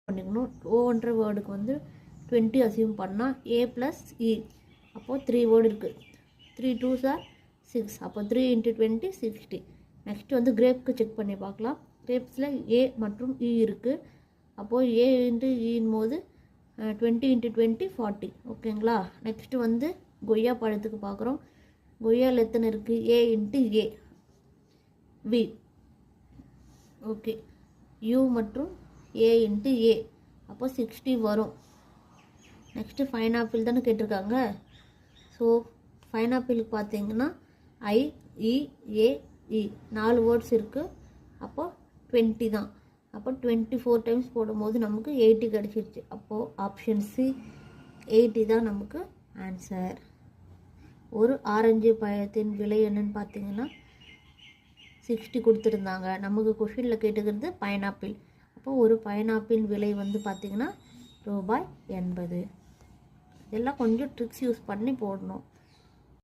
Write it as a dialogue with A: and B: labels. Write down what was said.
A: பண்ணிக்கணும். ஓன்ற வேர்டுக்கு வந்து 20 அசியூம் பண்ணால் ஏ ப்ளஸ் இ, அப்போது 3 வேர்டு இருக்குது. 3 2s are 6, அப்போ 3 × 20 60. நெக்ஸ்ட் வந்து கிரேப்க்கு செக் பண்ணி பார்க்கலாம். கிரேப்ஸில் ஏ மற்றும் இ இருக்குது. அப்போது ஏ இன்ட்டு இன் போது 20 × 20 40. ஓகேங்களா. நெக்ஸ்ட்டு வந்து கொய்யா பழத்துக்கு பார்க்குறோம். கொய்யாவில் எத்தனை இருக்குது? A into A V. Okay, U மற்றும் ஏ இன்ட்டு ஏ, அப்போ 60 வரும். நெக்ஸ்ட்டு பைனாப்பிள் தானே கேட்டிருக்காங்க. ஸோ பைனாப்பிளுக்கு பார்த்தீங்கன்னா ஐ இ ஏ இ 4 வேர்ட்ஸ் இருக்குது. அப்போது 20 தான். அப்போ 24 டைம்ஸ் போடும்போது நமக்கு 80 கிடச்சிருச்சு. அப்போது ஆப்ஷன் சி 80 தான் நமக்கு ஆன்சர். ஒரு ஆரஞ்சு பழத்தின் விலை என்னன்னு பார்த்தீங்கன்னா 60 கொடுத்துருந்தாங்க. நமக்கு கொஷினில் கேட்டுக்கிறது பைனாப்பிள். அப்போ ஒரு பைனாப்பிள் விலை வந்து பார்த்திங்கன்னா ரூபாய் 80. இதெல்லாம் கொஞ்சம் ட்ரிக்ஸ் யூஸ் பண்ணி போடணும்.